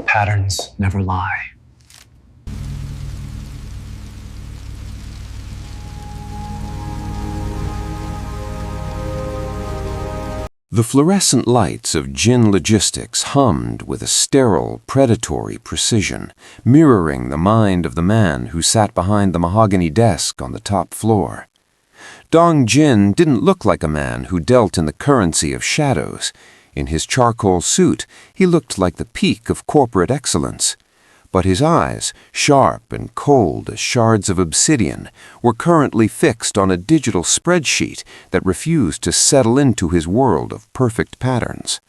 Patterns never lie. The fluorescent lights of Jin Logistics hummed with a sterile, predatory precision, mirroring the mind of the man who sat behind the mahogany desk on the top floor. Dong Jin didn't look like a man who dealt in the currency of shadows. In his charcoal suit, he looked like the peak of corporate excellence. But his eyes, sharp and cold as shards of obsidian, were currently fixed on a digital spreadsheet that refused to settle into his world of perfect patterns.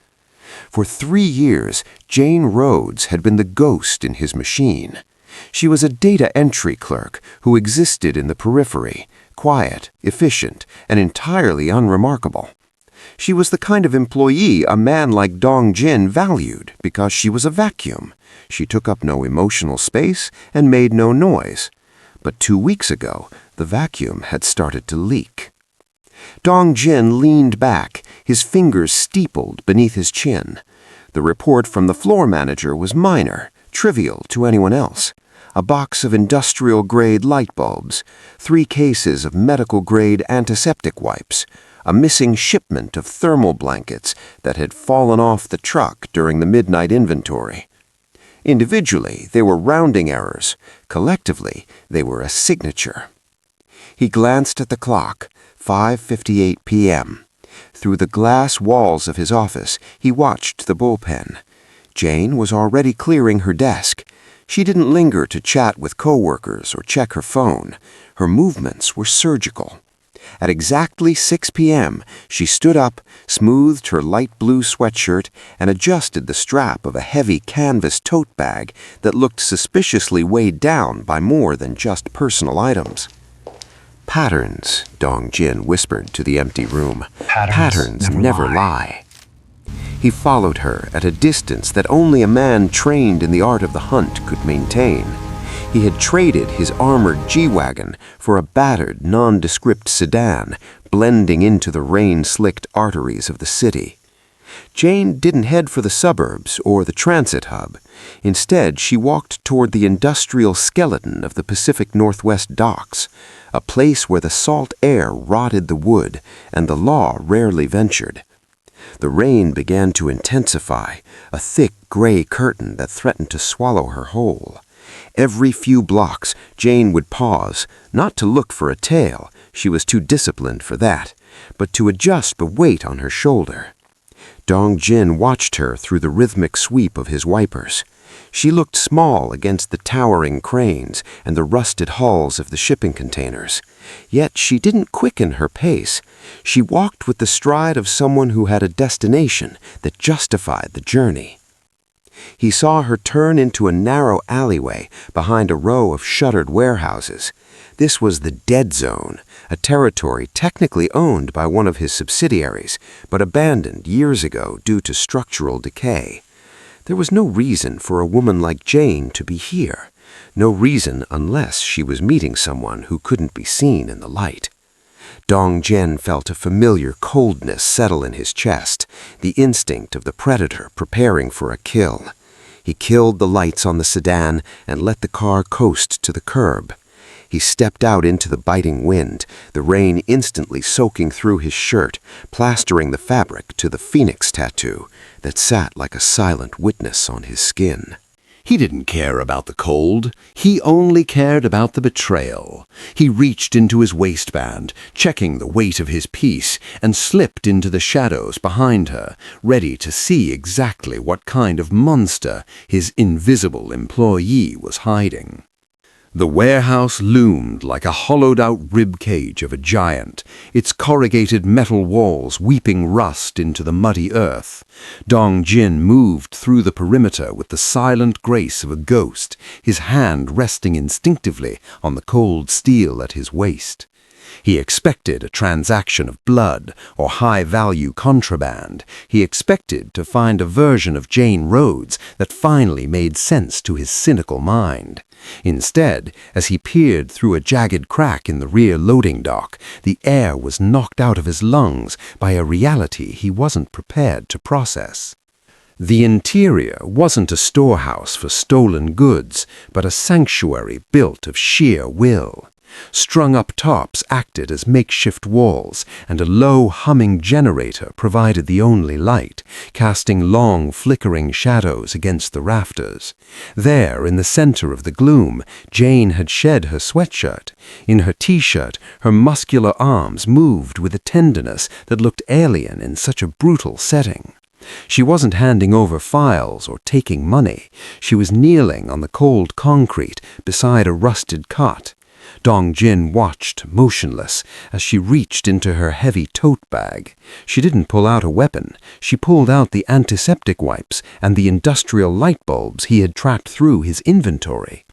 For 3 years, Jane Rhodes had been the ghost in his machine. She was a data entry clerk who existed in the periphery, quiet, efficient, and entirely unremarkable. She was the kind of employee a man like Dong Jin valued because she was a vacuum. She took up no emotional space and made no noise. But 2 weeks ago, the vacuum had started to leak. Dong Jin leaned back, his fingers steepled beneath his chin. The report from the floor manager was minor, trivial to anyone else. A box of industrial-grade light bulbs, 3 cases of medical-grade antiseptic wipes, a missing shipment of thermal blankets that had fallen off the truck during the midnight inventory. Individually, they were rounding errors. Collectively, they were a signature. He glanced at the clock, 5:58 p.m. Through the glass walls of his office, he watched the bullpen. Jane was already clearing her desk. She didn't linger to chat with coworkers or check her phone. Her movements were surgical. At exactly 6 p.m., she stood up, smoothed her light blue sweatshirt, and adjusted the strap of a heavy canvas tote bag that looked suspiciously weighed down by more than just personal items. "Patterns," Dong Jin whispered to the empty room. Patterns never lie. He followed her at a distance that only a man trained in the art of the hunt could maintain. He had traded his armored G-Wagon for a battered, nondescript sedan, blending into the rain-slicked arteries of the city. Jane didn't head for the suburbs or the transit hub. Instead, she walked toward the industrial skeleton of the Pacific Northwest docks, a place where the salt air rotted the wood and the law rarely ventured. The rain began to intensify, a thick gray curtain that threatened to swallow her whole. Every few blocks, Jane would pause, not to look for a tail, she was too disciplined for that, but to adjust the weight on her shoulder. Dong Jin watched her through the rhythmic sweep of his wipers. She looked small against the towering cranes and the rusted hulls of the shipping containers. Yet she didn't quicken her pace. She walked with the stride of someone who had a destination that justified the journey. He saw her turn into a narrow alleyway behind a row of shuttered warehouses. This was the dead zone, a territory technically owned by one of his subsidiaries, but abandoned years ago due to structural decay. There was no reason for a woman like Jane to be here. No reason unless she was meeting someone who couldn't be seen in the light. Dong Jin felt a familiar coldness settle in his chest, the instinct of the predator preparing for a kill. He killed the lights on the sedan and let the car coast to the curb. He stepped out into the biting wind, the rain instantly soaking through his shirt, plastering the fabric to the phoenix tattoo that sat like a silent witness on his skin. He didn't care about the cold. He only cared about the betrayal. He reached into his waistband, checking the weight of his piece, and slipped into the shadows behind her, ready to see exactly what kind of monster his invisible employee was hiding. The warehouse loomed like a hollowed-out ribcage of a giant, its corrugated metal walls weeping rust into the muddy earth. Dong Jin moved through the perimeter with the silent grace of a ghost, his hand resting instinctively on the cold steel at his waist. He expected a transaction of blood or high-value contraband. He expected to find a version of Jane Rhodes that finally made sense to his cynical mind. Instead, as he peered through a jagged crack in the rear loading dock, the air was knocked out of his lungs by a reality he wasn't prepared to process. The interior wasn't a storehouse for stolen goods, but a sanctuary built of sheer will. Strung-up tops acted as makeshift walls, and a low, humming generator provided the only light, casting long, flickering shadows against the rafters. There, in the center of the gloom, Jane had shed her sweatshirt. In her t-shirt, her muscular arms moved with a tenderness that looked alien in such a brutal setting. She wasn't handing over files or taking money. She was kneeling on the cold concrete beside a rusted cot. Dong Jin watched, motionless, as she reached into her heavy tote bag. She didn't pull out a weapon. She pulled out the antiseptic wipes and the industrial light bulbs he had tracked through his inventory.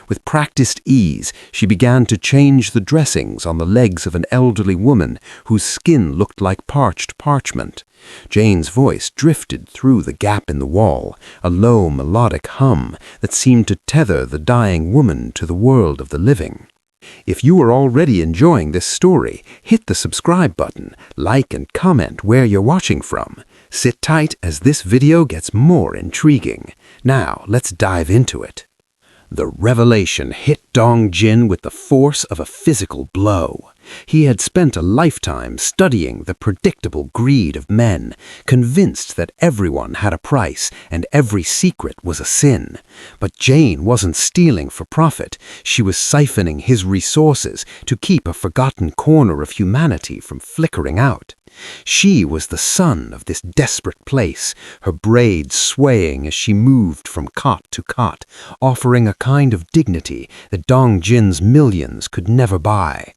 With practiced ease, she began to change the dressings on the legs of an elderly woman whose skin looked like parched parchment. Jane's voice drifted through the gap in the wall, a low melodic hum that seemed to tether the dying woman to the world of the living. If you are already enjoying this story, hit the subscribe button, like and comment where you're watching from. Sit tight as this video gets more intriguing. Now, let's dive into it. The revelation hit Dong Jin with the force of a physical blow. He had spent a lifetime studying the predictable greed of men, convinced that everyone had a price and every secret was a sin. But Jane wasn't stealing for profit. She was siphoning his resources to keep a forgotten corner of humanity from flickering out. She was the sun of this desperate place, her braids swaying as she moved from cot to cot, offering a kind of dignity that Dong Jin's millions could never buy.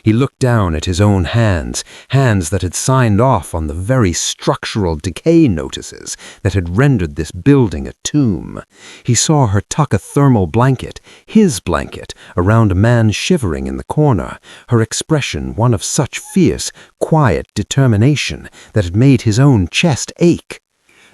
He looked down at his own hands that had signed off on the very structural decay notices that had rendered this building a tomb. He saw her tuck a thermal blanket, his blanket, around a man shivering in the corner, her expression one of such fierce, quiet determination that it made his own chest ache.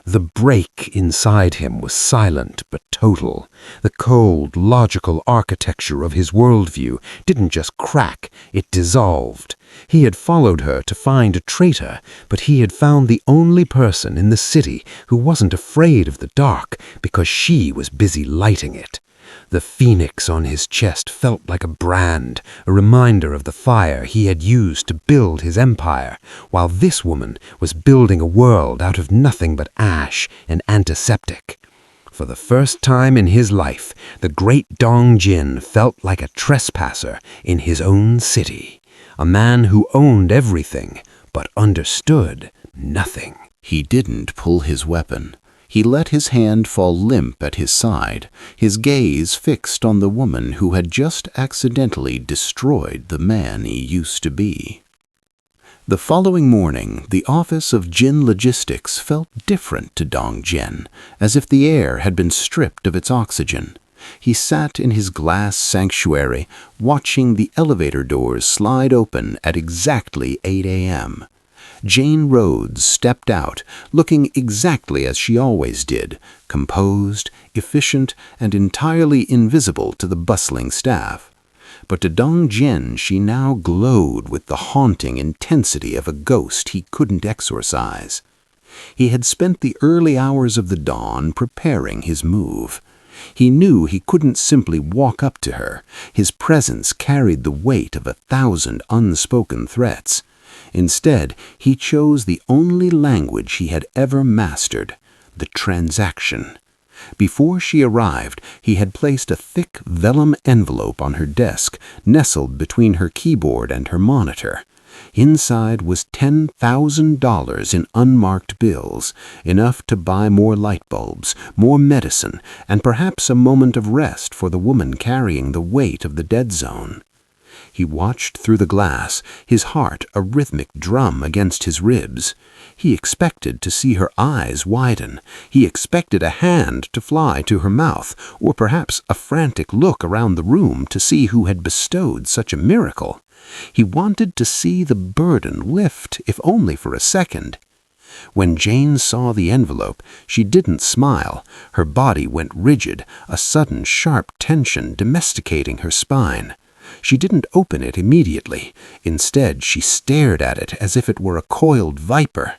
The break inside him was silent but total. The cold, logical architecture of his worldview didn't just crack, it dissolved. He had followed her to find a traitor, but he had found the only person in the city who wasn't afraid of the dark because she was busy lighting it. The phoenix on his chest felt like a brand, a reminder of the fire he had used to build his empire, while this woman was building a world out of nothing but ash and antiseptic. For the first time in his life, the great Dong Jin felt like a trespasser in his own city, a man who owned everything but understood nothing. He didn't pull his weapon. He let his hand fall limp at his side, his gaze fixed on the woman who had just accidentally destroyed the man he used to be. The following morning, the office of Jin Logistics felt different to Dong Jin, as if the air had been stripped of its oxygen. He sat in his glass sanctuary, watching the elevator doors slide open at exactly 8 a.m. Jane Rhodes stepped out, looking exactly as she always did, composed, efficient, and entirely invisible to the bustling staff. But to Dong Jin she now glowed with the haunting intensity of a ghost he couldn't exorcise. He had spent the early hours of the dawn preparing his move. He knew he couldn't simply walk up to her. His presence carried the weight of 1,000 unspoken threats. Instead, he chose the only language he had ever mastered, the transaction. Before she arrived, he had placed a thick vellum envelope on her desk, nestled between her keyboard and her monitor. Inside was $10,000 in unmarked bills, enough to buy more light bulbs, more medicine, and perhaps a moment of rest for the woman carrying the weight of the dead zone. He watched through the glass, his heart a rhythmic drum against his ribs. He expected to see her eyes widen. He expected a hand to fly to her mouth, or perhaps a frantic look around the room to see who had bestowed such a miracle. He wanted to see the burden lift, if only for a second. When Jane saw the envelope, she didn't smile. Her body went rigid, a sudden sharp tension domesticating her spine. She didn't open it immediately. Instead, she stared at it as if it were a coiled viper.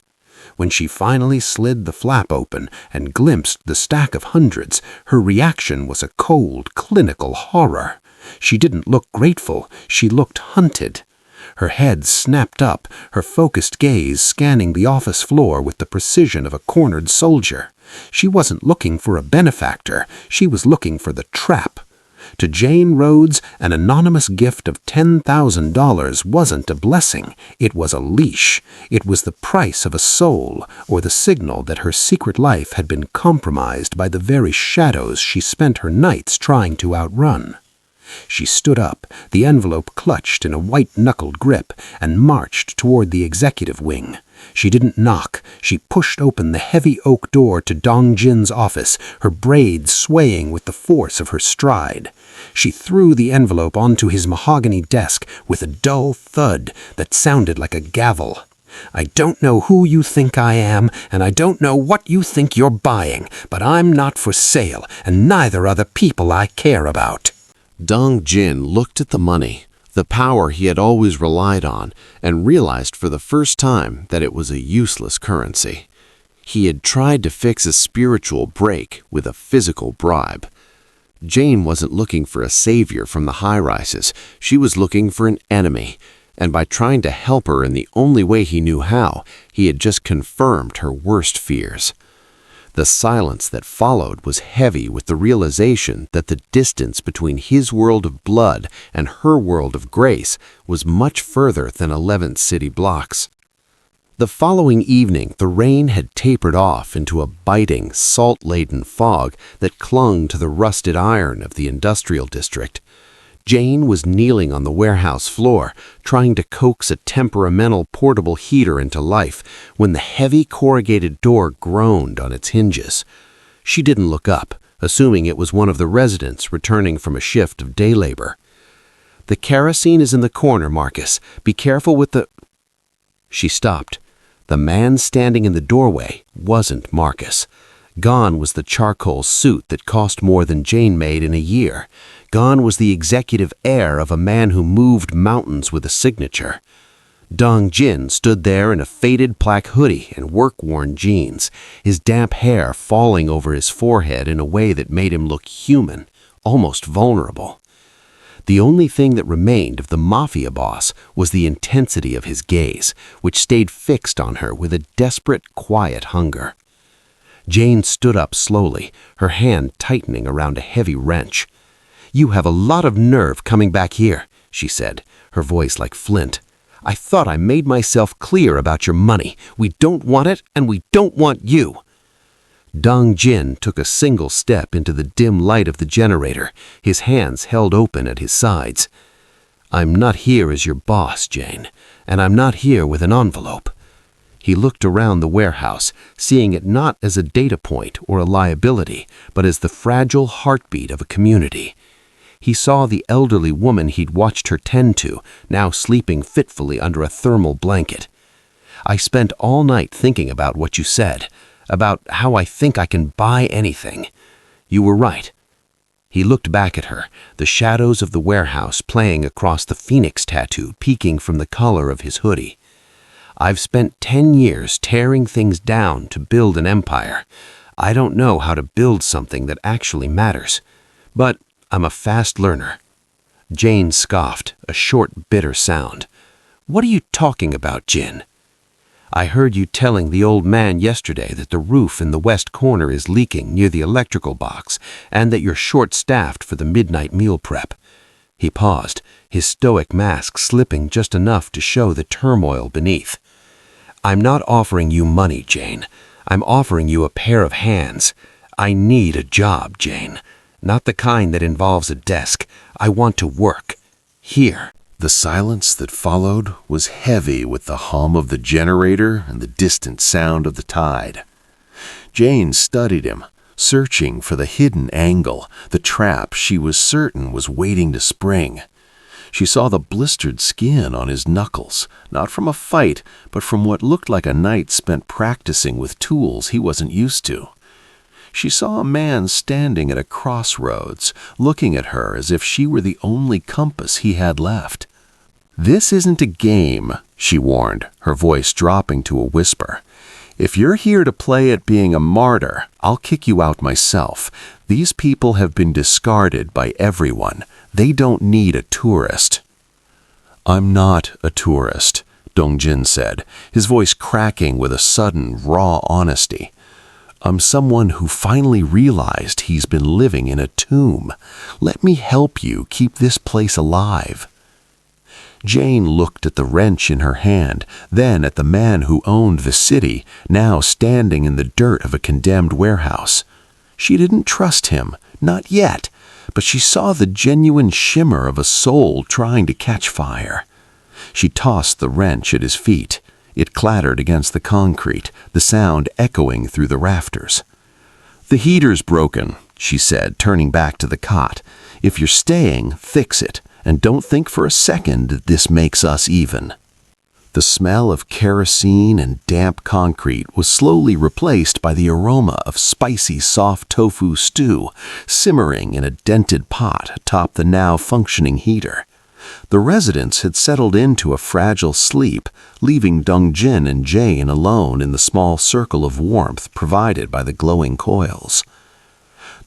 When she finally slid the flap open and glimpsed the stack of hundreds, her reaction was a cold, clinical horror. She didn't look grateful, she looked hunted. Her head snapped up, her focused gaze scanning the office floor with the precision of a cornered soldier. She wasn't looking for a benefactor, she was looking for the trap. To Jane Rhodes, an anonymous gift of $10,000 wasn't a blessing, it was a leash. It was the price of a soul, or the signal that her secret life had been compromised by the very shadows she spent her nights trying to outrun. She stood up, the envelope clutched in a white-knuckled grip, and marched toward the executive wing. She didn't knock. She pushed open the heavy oak door to Dong Jin's office, her braids swaying with the force of her stride. She threw the envelope onto his mahogany desk with a dull thud that sounded like a gavel. "I don't know who you think I am, and I don't know what you think you're buying, but I'm not for sale, and neither are the people I care about." Dong Jin looked at the money, the power he had always relied on, and realized for the first time that it was a useless currency. He had tried to fix a spiritual break with a physical bribe. Jane wasn't looking for a savior from the high-rises, she was looking for an enemy, and by trying to help her in the only way he knew how, he had just confirmed her worst fears. The silence that followed was heavy with the realization that the distance between his world of blood and her world of grace was much further than 11 city blocks. The following evening, the rain had tapered off into a biting, salt-laden fog that clung to the rusted iron of the industrial district. Jane was kneeling on the warehouse floor, trying to coax a temperamental portable heater into life, when the heavy corrugated door groaned on its hinges. She didn't look up, assuming it was one of the residents returning from a shift of day labor. "The kerosene is in the corner, Marcus. Be careful with the—" She stopped. The man standing in the doorway wasn't Marcus. Gone was the charcoal suit that cost more than Jane made in a year. Gone was the executive air of a man who moved mountains with a signature. Dong Jin stood there in a faded black hoodie and work-worn jeans, his damp hair falling over his forehead in a way that made him look human, almost vulnerable. The only thing that remained of the Mafia boss was the intensity of his gaze, which stayed fixed on her with a desperate, quiet hunger. Jane stood up slowly, her hand tightening around a heavy wrench. "You have a lot of nerve coming back here," she said, her voice like flint. "I thought I made myself clear about your money. We don't want it, and we don't want you." Dong Jin took a single step into the dim light of the generator, his hands held open at his sides. "I'm not here as your boss, Jane, and I'm not here with an envelope." He looked around the warehouse, seeing it not as a data point or a liability, but as the fragile heartbeat of a community. He saw the elderly woman he'd watched her tend to, now sleeping fitfully under a thermal blanket. "I spent all night thinking about what you said, about how I think I can buy anything. You were right." He looked back at her, the shadows of the warehouse playing across the phoenix tattoo peeking from the collar of his hoodie. "I've spent 10 years tearing things down to build an empire. I don't know how to build something that actually matters. But I'm a fast learner." Jane scoffed, a short, bitter sound. "What are you talking about, Jin?" "I heard you telling the old man yesterday that the roof in the west corner is leaking near the electrical box and that you're short-staffed for the midnight meal prep." He paused, his stoic mask slipping just enough to show the turmoil beneath. "I'm not offering you money, Jane. I'm offering you a pair of hands. I need a job, Jane. Not the kind that involves a desk. I want to work. Here." The silence that followed was heavy with the hum of the generator and the distant sound of the tide. Jane studied him, searching for the hidden angle, the trap she was certain was waiting to spring. She saw the blistered skin on his knuckles, not from a fight, but from what looked like a night spent practicing with tools he wasn't used to. She saw a man standing at a crossroads, looking at her as if she were the only compass he had left. "This isn't a game," she warned, her voice dropping to a whisper. If you're here to play at being a martyr, I'll kick you out myself. These people have been discarded by everyone. They don't need a tourist." "I'm not a tourist," Dongjin said, his voice cracking with a sudden, raw honesty. "I'm someone who finally realized he's been living in a tomb. Let me help you keep this place alive." Jane looked at the wrench in her hand, then at the man who owned the city, now standing in the dirt of a condemned warehouse. She didn't trust him, not yet, but she saw the genuine shimmer of a soul trying to catch fire. She tossed the wrench at his feet. It clattered against the concrete, the sound echoing through the rafters. "The heater's broken," she said, turning back to the cot. "If you're staying, fix it, and don't think for a second that this makes us even." The smell of kerosene and damp concrete was slowly replaced by the aroma of spicy, soft tofu stew simmering in a dented pot atop the now functioning heater. The residents had settled into a fragile sleep, leaving Dongjin and Jane alone in the small circle of warmth provided by the glowing coils.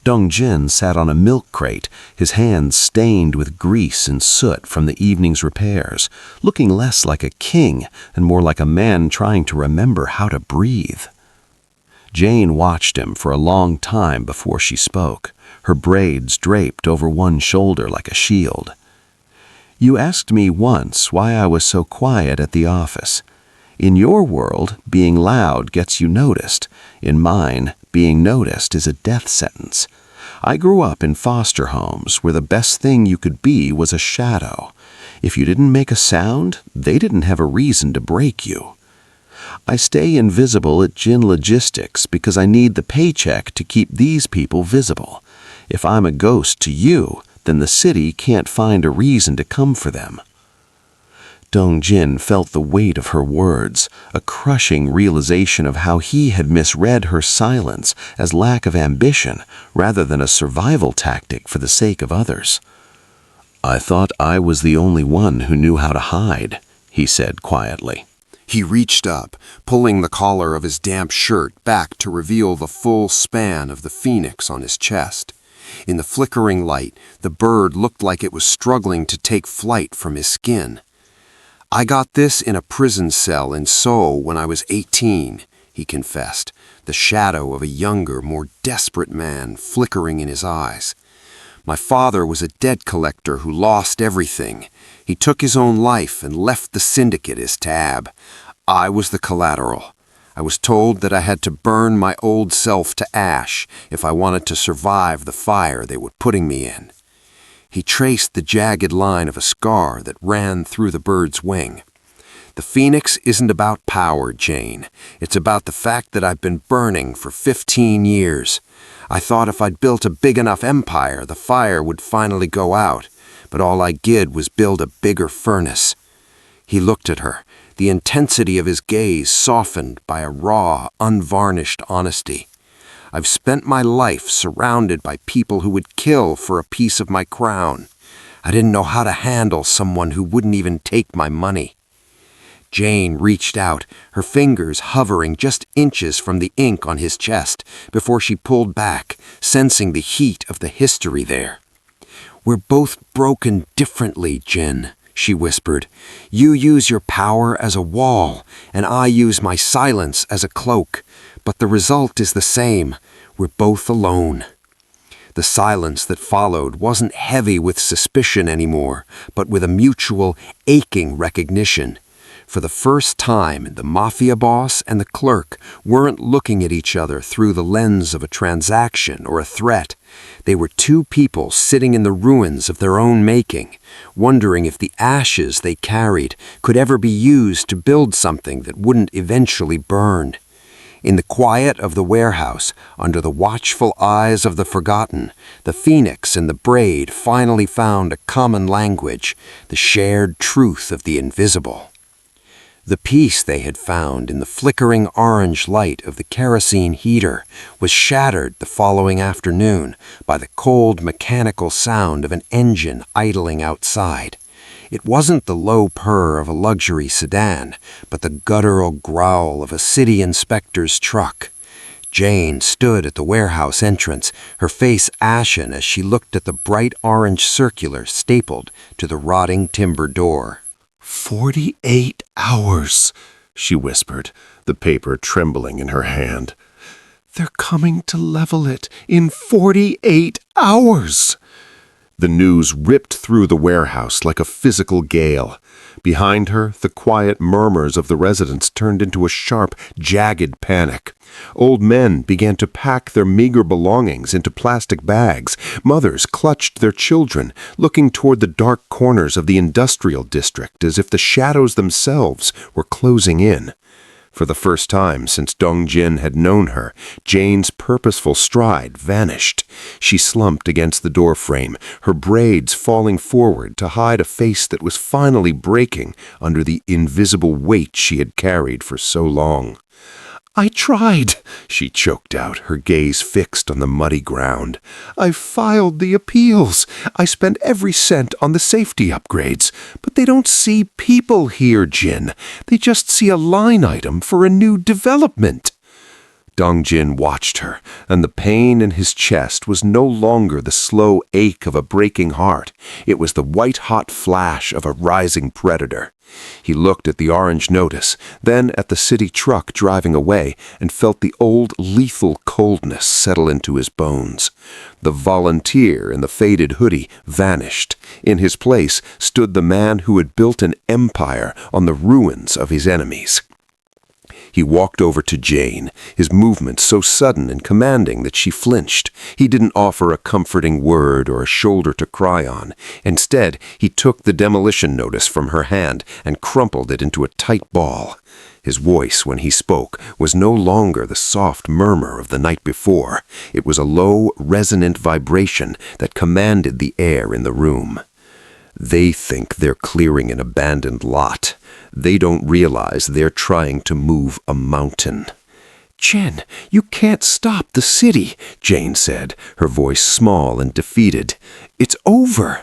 Dongjin sat on a milk crate, his hands stained with grease and soot from the evening's repairs, looking less like a king and more like a man trying to remember how to breathe. Jane watched him for a long time before she spoke, her braids draped over one shoulder like a shield. "You asked me once why I was so quiet at the office. In your world, being loud gets you noticed. In mine, being noticed is a death sentence. I grew up in foster homes where the best thing you could be was a shadow. If you didn't make a sound, they didn't have a reason to break you. I stay invisible at Jin Logistics because I need the paycheck to keep these people visible. If I'm a ghost to you, then the city can't find a reason to come for them." Dongjin felt the weight of her words, a crushing realization of how he had misread her silence as lack of ambition rather than a survival tactic for the sake of others. "I thought I was the only one who knew how to hide," he said quietly. He reached up, pulling the collar of his damp shirt back to reveal the full span of the phoenix on his chest. In the flickering light, the bird looked like it was struggling to take flight from his skin. "I got this in a prison cell in Seoul when I was 18, he confessed, the shadow of a younger, more desperate man flickering in his eyes. "My father was a debt collector who lost everything. He took his own life and left the syndicate as tab. I was the collateral. I was told that I had to burn my old self to ash if I wanted to survive the fire they were putting me in." He traced the jagged line of a scar that ran through the bird's wing. "The phoenix isn't about power, Jane. It's about the fact that I've been burning for 15 years. I thought if I'd built a big enough empire, the fire would finally go out, but all I did was build a bigger furnace." He looked at her, the intensity of his gaze softened by a raw, unvarnished honesty. "I've spent my life surrounded by people who would kill for a piece of my crown. I didn't know how to handle someone who wouldn't even take my money." Jane reached out, her fingers hovering just inches from the ink on his chest before she pulled back, sensing the heat of the history there. "We're both broken differently, Jin," she whispered. "You use your power as a wall, and I use my silence as a cloak. But the result is the same. We're both alone." The silence that followed wasn't heavy with suspicion anymore, but with a mutual, aching recognition. For the first time, the Mafia boss and the clerk weren't looking at each other through the lens of a transaction or a threat. They were two people sitting in the ruins of their own making, wondering if the ashes they carried could ever be used to build something that wouldn't eventually burn. In the quiet of the warehouse, under the watchful eyes of the forgotten, the phoenix and the braid finally found a common language, the shared truth of the invisible. The peace they had found in the flickering orange light of the kerosene heater was shattered the following afternoon by the cold mechanical sound of an engine idling outside. It wasn't the low purr of a luxury sedan, but the guttural growl of a city inspector's truck. Jane stood at the warehouse entrance, her face ashen as she looked at the bright orange circular stapled to the rotting timber door. 48 hours, she whispered, the paper trembling in her hand. They're coming to level it in 48 hours! The news ripped through the warehouse like a physical gale. Behind her, the quiet murmurs of the residents turned into a sharp, jagged panic. Old men began to pack their meager belongings into plastic bags. Mothers clutched their children, looking toward the dark corners of the industrial district as if the shadows themselves were closing in. For the first time since Dong Jin had known her, Jane's purposeful stride vanished. She slumped against the doorframe, her braids falling forward to hide a face that was finally breaking under the invisible weight she had carried for so long. "I tried," she choked out, her gaze fixed on the muddy ground. "I filed the appeals. I spent every cent on the safety upgrades. But they don't see people here, Jin. They just see a line item for a new development." Dong Jin watched her, and the pain in his chest was no longer the slow ache of a breaking heart. It was the white-hot flash of a rising predator. He looked at the orange notice, then at the city truck driving away, and felt the old lethal coldness settle into his bones. The volunteer in the faded hoodie vanished. In his place stood the man who had built an empire on the ruins of his enemies. He walked over to Jane, his movement so sudden and commanding that she flinched. He didn't offer a comforting word or a shoulder to cry on. Instead, he took the demolition notice from her hand and crumpled it into a tight ball. His voice, when he spoke, was no longer the soft murmur of the night before. It was a low, resonant vibration that commanded the air in the room. "They think they're clearing an abandoned lot. They don't realize they're trying to move a mountain." "Jen, you can't stop the city," Jane said, her voice small and defeated. "It's over."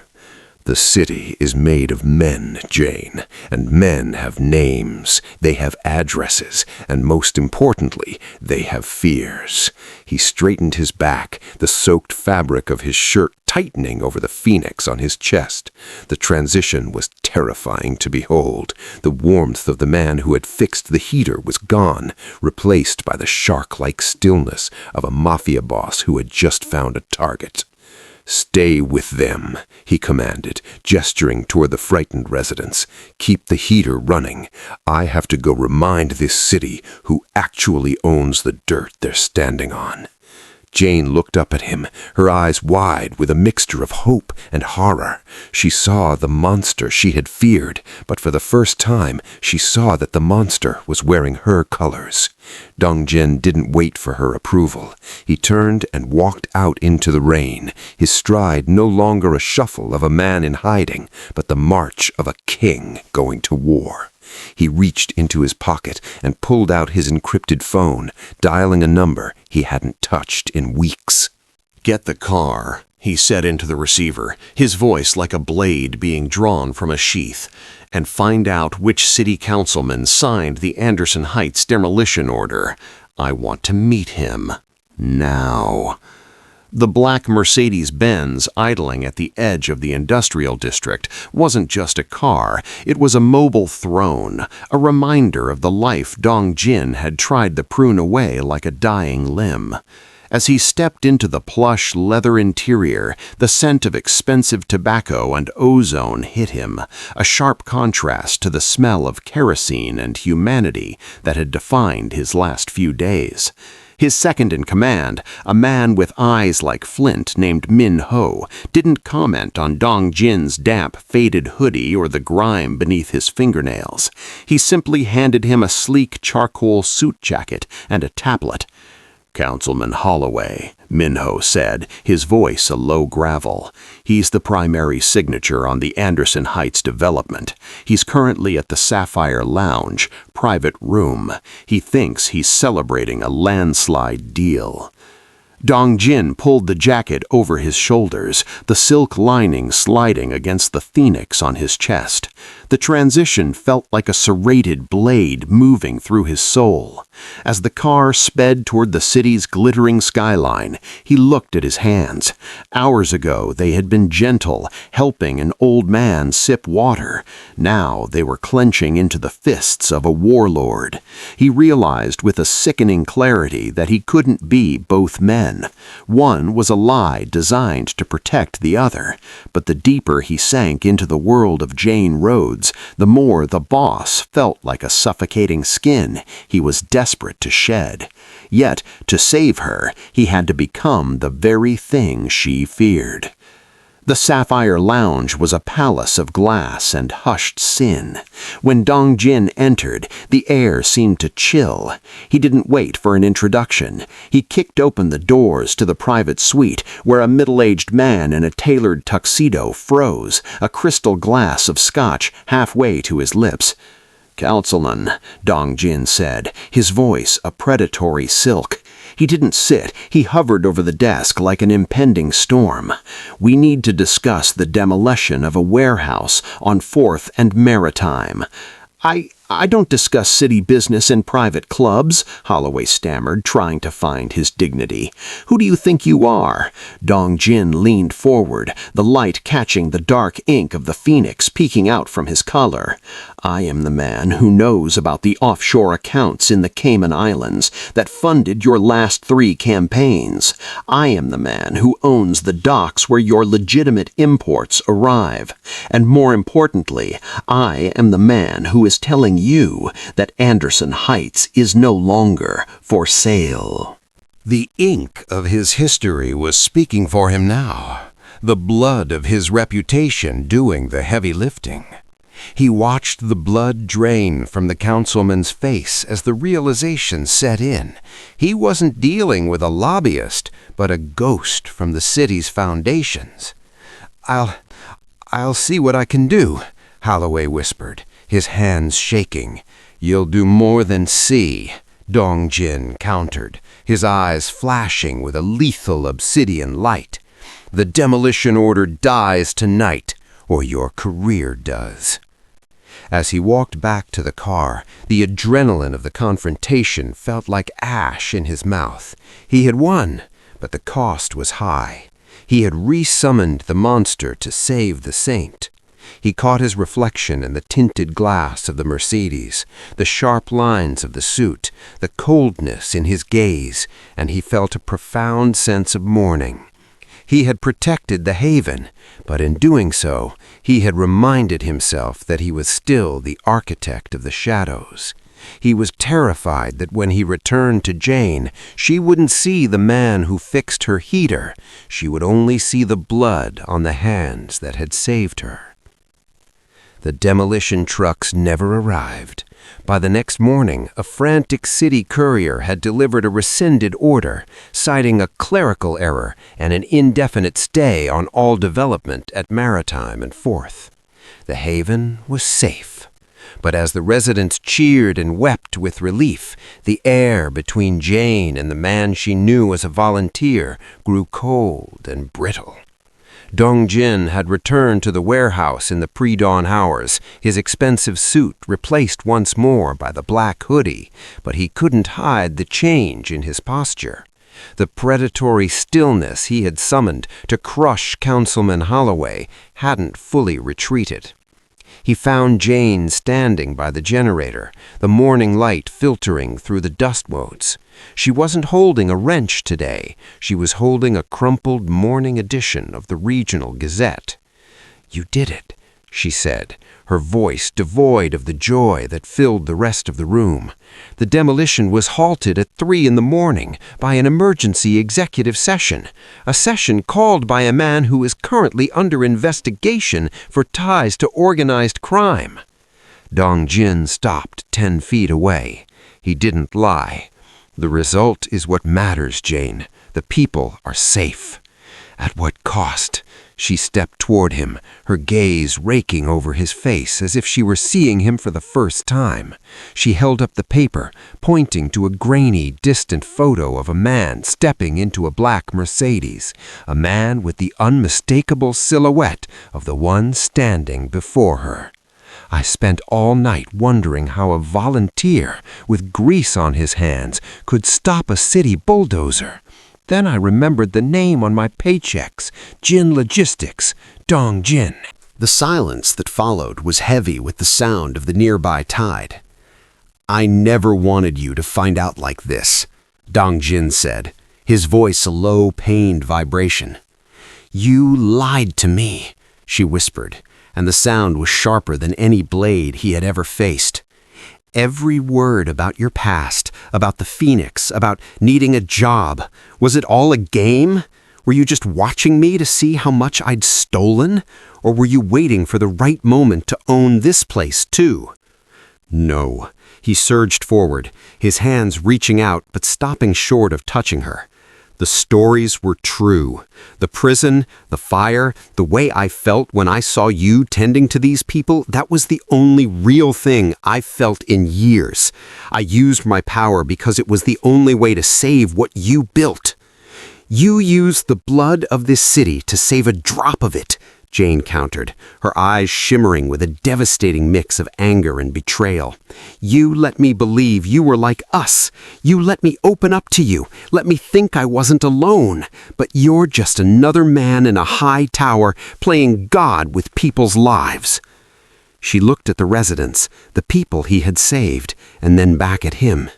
"The city is made of men, Jane, and men have names, they have addresses, and most importantly, they have fears." He straightened his back, the soaked fabric of his shirt tightening over the phoenix on his chest. The transition was terrifying to behold. The warmth of the man who had fixed the heater was gone, replaced by the shark-like stillness of a mafia boss who had just found a target. "Stay with them," he commanded, gesturing toward the frightened residents. "Keep the heater running. I have to go remind this city who actually owns the dirt they're standing on." Jane looked up at him, her eyes wide with a mixture of hope and horror. She saw the monster she had feared, but for the first time she saw that the monster was wearing her colors. Dong Jin didn't wait for her approval. He turned and walked out into the rain, his stride no longer a shuffle of a man in hiding, but the march of a king going to war. He reached into his pocket and pulled out his encrypted phone, dialing a number he hadn't touched in weeks. "Get the car," he said into the receiver, his voice like a blade being drawn from a sheath, "and find out which city councilman signed the Anderson Heights demolition order. I want to meet him. Now." The black Mercedes-Benz idling at the edge of the industrial district wasn't just a car, it was a mobile throne, a reminder of the life Dong Jin had tried to prune away like a dying limb. As he stepped into the plush leather interior, the scent of expensive tobacco and ozone hit him, a sharp contrast to the smell of kerosene and humanity that had defined his last few days. His second-in-command, a man with eyes like flint named Min Ho, didn't comment on Dong Jin's damp, faded hoodie or the grime beneath his fingernails. He simply handed him a sleek charcoal suit jacket and a tablet. "Councilman Holloway," Minho said, his voice a low gravel. "He's the primary signature on the Anderson Heights development. He's currently at the Sapphire Lounge, private room. He thinks he's celebrating a landslide deal." Dong Jin pulled the jacket over his shoulders, the silk lining sliding against the phoenix on his chest. The transition felt like a serrated blade moving through his soul. As the car sped toward the city's glittering skyline, he looked at his hands. Hours ago, they had been gentle, helping an old man sip water. Now they were clenching into the fists of a warlord. He realized with a sickening clarity that he couldn't be both men. One was a lie designed to protect the other, but the deeper he sank into the world of Jane Rhodes, the more the boss felt like a suffocating skin he was desperate to shed. Yet, to save her, he had to become the very thing she feared. The Sapphire Lounge was a palace of glass and hushed sin. When Dong Jin entered, the air seemed to chill. He didn't wait for an introduction. He kicked open the doors to the private suite, where a middle-aged man in a tailored tuxedo froze, a crystal glass of scotch halfway to his lips. "Councilman," Dong Jin said, his voice a predatory silk. He didn't sit. He hovered over the desk like an impending storm. "We need to discuss the demolition of a warehouse on 4th and Maritime." I don't discuss city business in private clubs," Holloway stammered, trying to find his dignity. "Who do you think you are?" Dong Jin leaned forward, the light catching the dark ink of the phoenix peeking out from his collar. "I am the man who knows about the offshore accounts in the Cayman Islands that funded your last 3 campaigns. I am the man who owns the docks where your legitimate imports arrive. And more importantly, I am the man who is telling you that Anderson Heights is no longer for sale." The ink of his history was speaking for him now, the blood of his reputation doing the heavy lifting. He watched the blood drain from the councilman's face as the realization set in. He wasn't dealing with a lobbyist, but a ghost from the city's foundations. I'll see what I can do," Holloway whispered, his hands shaking. "You'll do more than see," Dong Jin countered, his eyes flashing with a lethal obsidian light. "The demolition order dies tonight, or your career does." As he walked back to the car, the adrenaline of the confrontation felt like ash in his mouth. He had won, but the cost was high. He had resummoned the monster to save the saint. He caught his reflection in the tinted glass of the Mercedes, the sharp lines of the suit, the coldness in his gaze, and he felt a profound sense of mourning. He had protected the haven, but in doing so, he had reminded himself that he was still the architect of the shadows. He was terrified that when he returned to Jane, she wouldn't see the man who fixed her heater. She would only see the blood on the hands that had saved her. The demolition trucks never arrived. By the next morning, a frantic city courier had delivered a rescinded order, citing a clerical error and an indefinite stay on all development at Maritime and 4th. The haven was safe. But as the residents cheered and wept with relief, the air between Jane and the man she knew as a volunteer grew cold and brittle. Dong Jin had returned to the warehouse in the pre-dawn hours, his expensive suit replaced once more by the black hoodie, but he couldn't hide the change in his posture. The predatory stillness he had summoned to crush Councilman Holloway hadn't fully retreated. He found Jane standing by the generator, the morning light filtering through the dust motes. She wasn't holding a wrench today. She was holding a crumpled morning edition of the Regional Gazette. "You did it," she said, her voice devoid of the joy that filled the rest of the room. "The demolition was halted at 3 a.m. by an emergency executive session, a session called by a man who is currently under investigation for ties to organized crime." Dong Jin stopped 10 feet away. He didn't lie. "The result is what matters, Jane. The people are safe." "At what cost?" She stepped toward him, her gaze raking over his face as if she were seeing him for the first time. She held up the paper, pointing to a grainy, distant photo of a man stepping into a black Mercedes, a man with the unmistakable silhouette of the one standing before her. I spent all night wondering how a volunteer with grease on his hands could stop a city bulldozer. Then I remembered the name on my paychecks, Jin Logistics, Dong Jin. The silence that followed was heavy with the sound of the nearby tide. "I never wanted you to find out like this," Dong Jin said, his voice a low, pained vibration. "You lied to me," she whispered, and the sound was sharper than any blade he had ever faced. "Every word about your past, about the Phoenix, about needing a job, was it all a game? Were you just watching me to see how much I'd stolen? Or were you waiting for the right moment to own this place too?" "No." He surged forward, his hands reaching out but stopping short of touching her. "The stories were true. The prison, the fire, the way I felt when I saw you tending to these people, that was the only real thing I've felt in years. I used my power because it was the only way to save what you built." "You used the blood of this city to save a drop of it," Jane countered, her eyes shimmering with a devastating mix of anger and betrayal. "You let me believe you were like us. You let me open up to you, let me think I wasn't alone. But you're just another man in a high tower playing God with people's lives." She looked at the residents, the people he had saved, and then back at him.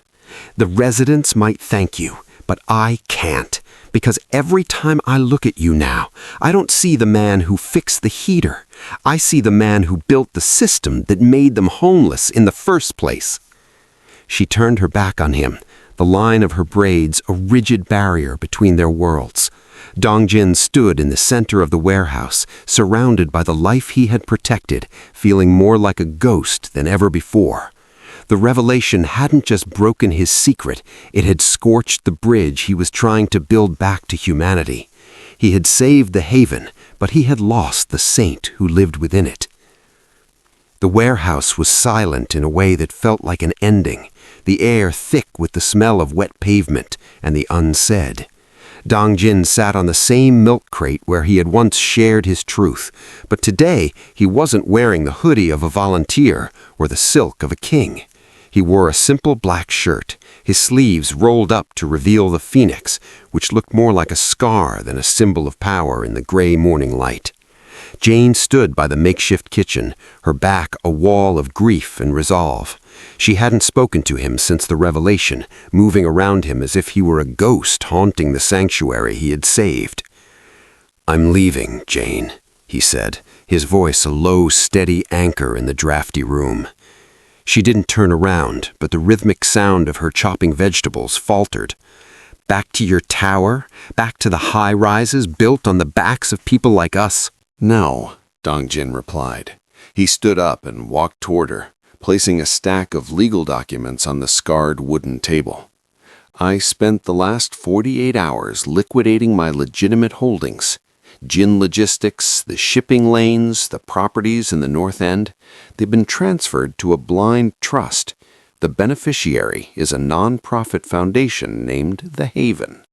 "The residents might thank you, but I can't. Because every time I look at you now, I don't see the man who fixed the heater. I see the man who built the system that made them homeless in the first place." She turned her back on him, the line of her braids a rigid barrier between their worlds. Dong Jin stood in the center of the warehouse, surrounded by the life he had protected, feeling more like a ghost than ever before. The revelation hadn't just broken his secret, it had scorched the bridge he was trying to build back to humanity. He had saved the haven, but he had lost the saint who lived within it. The warehouse was silent in a way that felt like an ending, the air thick with the smell of wet pavement and the unsaid. Dong Jin sat on the same milk crate where he had once shared his truth, but today he wasn't wearing the hoodie of a volunteer or the silk of a king. He wore a simple black shirt, his sleeves rolled up to reveal the phoenix, which looked more like a scar than a symbol of power in the gray morning light. Jane stood by the makeshift kitchen, her back a wall of grief and resolve. She hadn't spoken to him since the revelation, moving around him as if he were a ghost haunting the sanctuary he had saved. "I'm leaving, Jane," he said, his voice a low, steady anchor in the drafty room. She didn't turn around, but the rhythmic sound of her chopping vegetables faltered. "Back to your tower? Back to the high-rises built on the backs of people like us?" "No," Dong Jin replied. He stood up and walked toward her, placing a stack of legal documents on the scarred wooden table. "I spent the last 48 hours liquidating my legitimate holdings. Jin Logistics, the shipping lanes, the properties in the North End, they've been transferred to a blind trust. The beneficiary is a non-profit foundation named The Haven."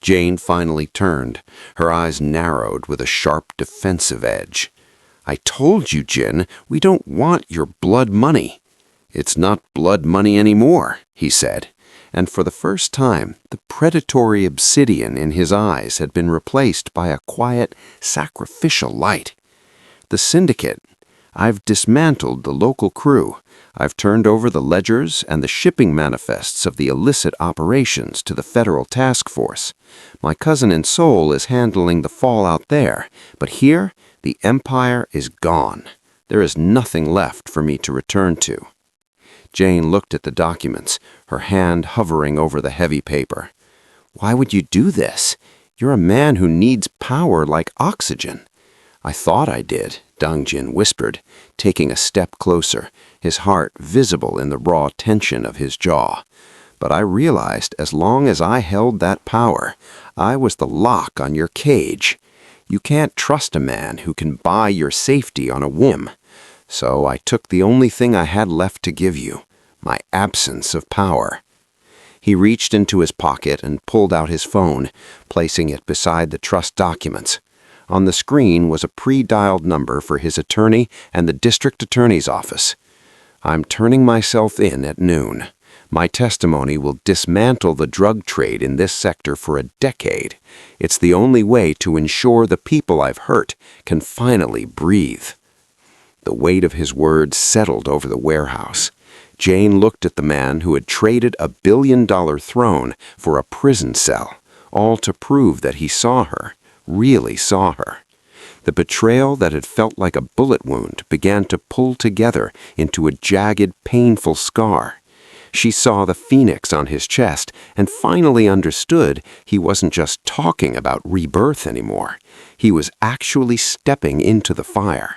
Jane finally turned, her eyes narrowed with a sharp defensive edge. "I told you, Jin, we don't want your blood money." "It's not blood money anymore," he said. And for the first time, the predatory obsidian in his eyes had been replaced by a quiet, sacrificial light. "The syndicate. I've dismantled the local crew. I've turned over the ledgers and the shipping manifests of the illicit operations to the federal task force. My cousin in Seoul is handling the fallout there, but here, the empire is gone. There is nothing left for me to return to." Jane looked at the documents, her hand hovering over the heavy paper. "Why would you do this? You're a man who needs power like oxygen." "I thought I did," Dong Jin whispered, taking a step closer, his heart visible in the raw tension of his jaw. "But I realized as long as I held that power, I was the lock on your cage. You can't trust a man who can buy your safety on a whim. So I took the only thing I had left to give you, my absence of power." He reached into his pocket and pulled out his phone, placing it beside the trust documents. On the screen was a pre-dialed number for his attorney and the district attorney's office. "I'm turning myself in at noon. My testimony will dismantle the drug trade in this sector for a decade. It's the only way to ensure the people I've hurt can finally breathe." The weight of his words settled over the warehouse. Jane looked at the man who had traded a billion-dollar throne for a prison cell, all to prove that he saw her, really saw her. The betrayal that had felt like a bullet wound began to pull together into a jagged, painful scar. She saw the phoenix on his chest and finally understood he wasn't just talking about rebirth anymore. He was actually stepping into the fire.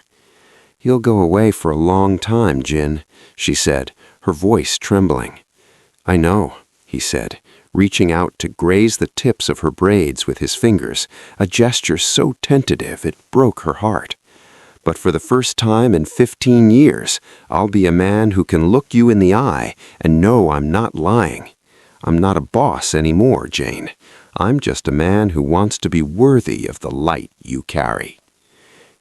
"You'll go away for a long time, Jin," she said, her voice trembling. "I know," he said, reaching out to graze the tips of her braids with his fingers, a gesture so tentative it broke her heart. "But for the first time in 15 years, I'll be a man who can look you in the eye and know I'm not lying. I'm not a boss anymore, Jane. I'm just a man who wants to be worthy of the light you carry."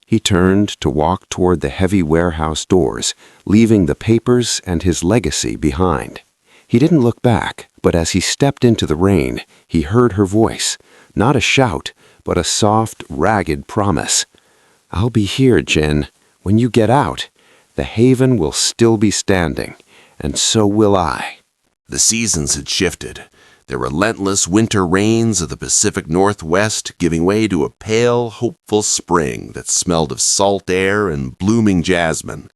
He turned to walk toward the heavy warehouse doors, leaving the papers and his legacy behind. He didn't look back, but as he stepped into the rain, he heard her voice, not a shout, but a soft, ragged promise. "I'll be here, Jen. When you get out, the haven will still be standing, and so will I." The seasons had shifted, the relentless winter rains of the Pacific Northwest giving way to a pale, hopeful spring that smelled of salt air and blooming jasmine.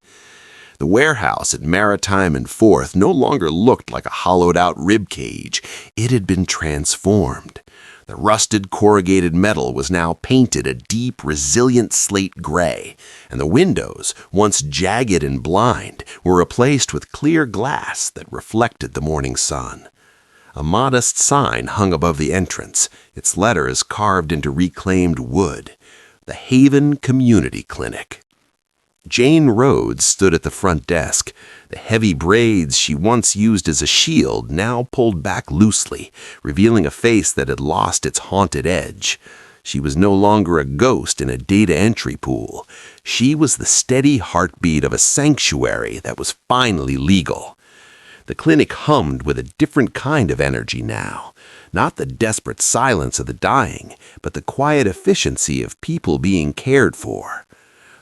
The warehouse at Maritime and Fourth no longer looked like a hollowed-out rib cage. It had been transformed. The rusted corrugated metal was now painted a deep, resilient slate gray, and the windows, once jagged and blind, were replaced with clear glass that reflected the morning sun. A modest sign hung above the entrance, its letters carved into reclaimed wood. The Haven Community Clinic. Jane Rhodes stood at the front desk. The heavy braids she once used as a shield now pulled back loosely, revealing a face that had lost its haunted edge. She was no longer a ghost in a data entry pool. She was the steady heartbeat of a sanctuary that was finally legal. The clinic hummed with a different kind of energy now. Not the desperate silence of the dying, but the quiet efficiency of people being cared for.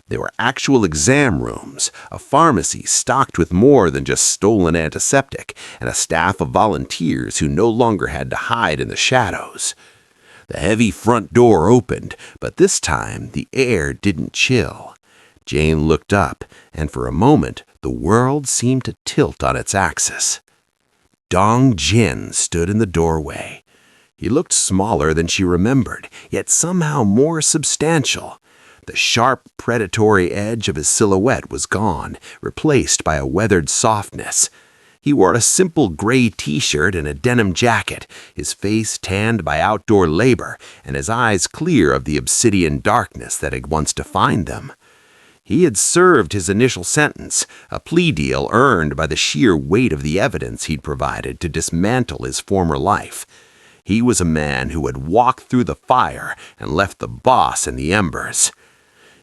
There were actual exam rooms, a pharmacy stocked with more than just stolen antiseptic, and a staff of volunteers who no longer had to hide in the shadows. The heavy front door opened, but this time the air didn't chill. Jane looked up, and for a moment the world seemed to tilt on its axis. Dong Jin stood in the doorway. He looked smaller than she remembered, yet somehow more substantial. The sharp, predatory edge of his silhouette was gone, replaced by a weathered softness. He wore a simple gray t-shirt and a denim jacket, his face tanned by outdoor labor, and his eyes clear of the obsidian darkness that had once defined them. He had served his initial sentence, a plea deal earned by the sheer weight of the evidence he'd provided to dismantle his former life. He was a man who had walked through the fire and left the boss in the embers.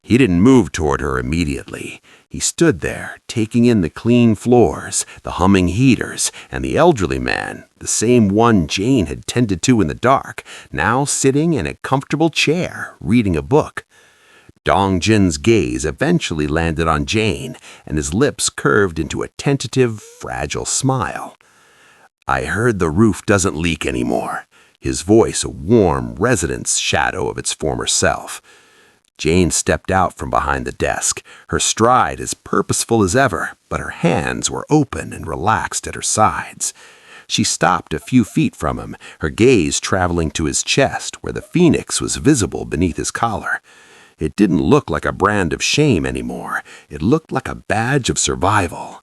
He didn't move toward her immediately. He stood there, taking in the clean floors, the humming heaters, and the elderly man, the same one Jane had tended to in the dark, now sitting in a comfortable chair, reading a book. Dong Jin's gaze eventually landed on Jane, and his lips curved into a tentative, fragile smile. "I heard the roof doesn't leak anymore," his voice a warm, resonant shadow of its former self. Jane stepped out from behind the desk, her stride as purposeful as ever, but her hands were open and relaxed at her sides. She stopped a few feet from him, her gaze traveling to his chest where the phoenix was visible beneath his collar. It didn't look like a brand of shame anymore. It looked like a badge of survival.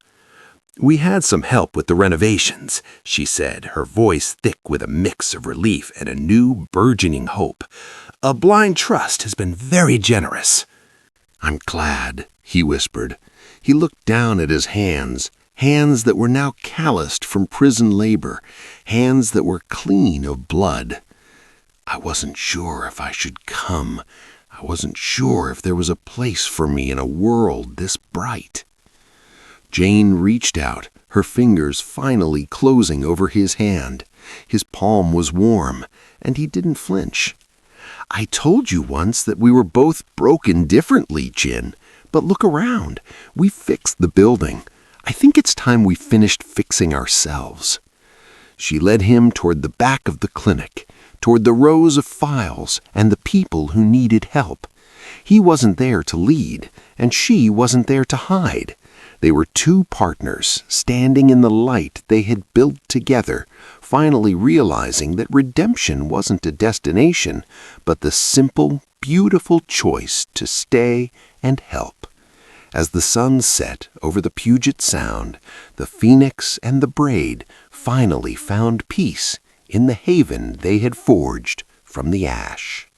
"We had some help with the renovations," she said, her voice thick with a mix of relief and a new, burgeoning hope. A blind trust has been very generous." "I'm glad," he whispered. He looked down at his hands, hands that were now calloused from prison labor, hands that were clean of blood. "I wasn't sure if I should come. I wasn't sure if there was a place for me in a world this bright." Jane reached out, her fingers finally closing over his hand. His palm was warm, and he didn't flinch. "I told you once that we were both broken differently, Jin. But look around. We fixed the building. I think it's time we finished fixing ourselves." She led him toward the back of the clinic, toward the rows of files and the people who needed help. He wasn't there to lead, and she wasn't there to hide. They were two partners standing in the light they had built together, finally realizing that redemption wasn't a destination, but the simple, beautiful choice to stay and help. As the sun set over the Puget Sound, the Phoenix and the Braid finally found peace in the haven they had forged from the ash.